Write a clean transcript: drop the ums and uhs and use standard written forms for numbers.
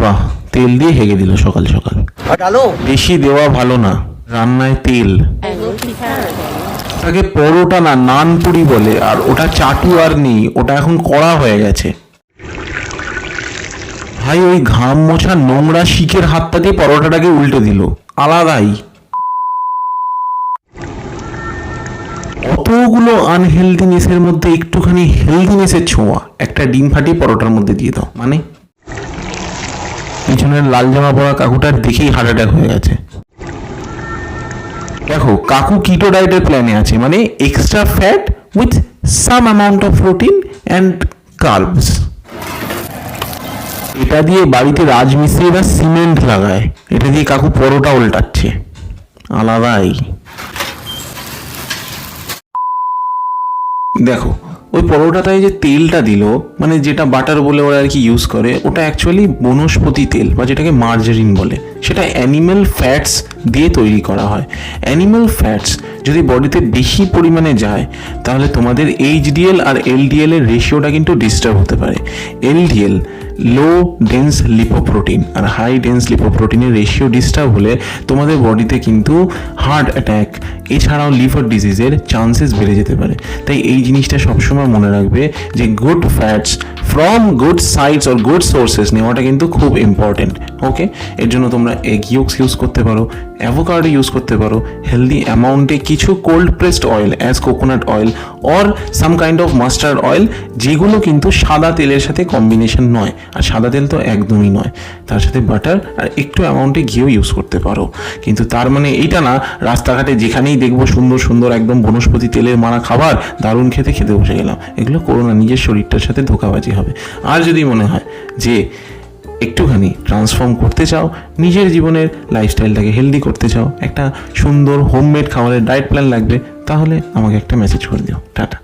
বাহ, তেল দিয়ে হেগে দিল সকাল সকাল। বেশি দেওয়া ভালো না রান্নায় তেল। তাকে পরোটা না নানপুরি বলে, আর ওটা চাটু আর নেই, ওটা এখন কড়া হয়ে গেছে। ভাই ওই ঘাম মোছা নোংরা শিকের হাতটা দিয়ে পরোটাটাকে উল্টে দিল, আলাদাই। অতগুলো আনহেলদিনেসের মধ্যে একটুখানি হেলদিনেসের ছোঁয়া একটা ডিম ফাটিয়ে পরোটার মধ্যে দিয়ে দাও, মানে পিছনের লাল জামা পরা কাকুটার দেখেই হার্ট অ্যাটাক হয়ে গেছে। দেখো কাকু কিটো ডায়েটের প্ল্যানে আছে, মানে extra fat with some amount of protein and carbs. এটা দিয়ে বাড়িতে রাজমিস্ত্রিরা সিমেন্ট লাগায়, এটা দিয়ে কাকু পরোটা উল্টাচ্ছে, আলাদাই। দেখো ওই পরোটাটায় যে তেলটা দিল, মানে যেটা বাটার বলে ওরা আর কি ইউজ করে, ওটা অ্যাকচুয়ালি বনস্পতি তেল বা যেটাকে মার্জারিন বলে। সেটা অ্যানিম্যাল ফ্যাটস দিয়ে তৈরি করা হয়। অ্যানিম্যাল ফ্যাটস যদি বডিতে বেশি পরিমাণে যায় তাহলে তোমাদের এইচডিএল আর এলডিএল এর রেশিওটা কিন্তু ডিস্টার্ব হতে পারে। এলডিএল লো ডেন্স লিপোপ্রোটিন আর হাই ডেন্স লিপোপ্রোটিনের রেশিও ডিস্টার্ব হলে তোমাদের বডিতে কিন্তু হার্ট অ্যাটাক এছাড়াও লিভার ডিজিজের চান্সেস বেড়ে যেতে পারে। তাই এই জিনিসটা সবসময় মনে রাখবে যে good fats from good sites or good sources নেওয়াটা কিন্তু খুব ইম্পর্টেন্ট। ওকে, এর জন্য তোমরা এগ ইয়কস ইউজ করতে পারো, অ্যাভোকাডো ইউজ করতে পারো, হেলদি অ্যামাউন্টে কিছু cold pressed oil as coconut oil or some kind of mustard oil, যেগুলো কিন্তু সাদা তেলের সাথে কম্বিনেশন নয়, আর সাদা তেল তো একদমই নয়। তার সাথে বাটার আর একটু অ্যামাউন্টে ঘিও ইউজ করতে পারো। কিন্তু তার মানে এইটা না রাস্তাঘাটে যেখানেই দেখবো সুন্দর সুন্দর একদম বনস্পতি তেলের মারা খাবার দারুণ খেতে বসে গেলাম, এগুলো করো না, নিজের শরীরটার সাথে ধোঁকাবাজি হবে। আর যদি মনে হয় যে একটুখানি ট্রান্সফর্ম করতে চাও, নিজের জীবনের লাইফস্টাইলটাকে হেলদি করতে চাও, একটা সুন্দর হোমমেড খাবারের ডায়েট প্ল্যান লাগবে, তাহলে আমাকে একটা মেসেজ করে দিও। টাটা।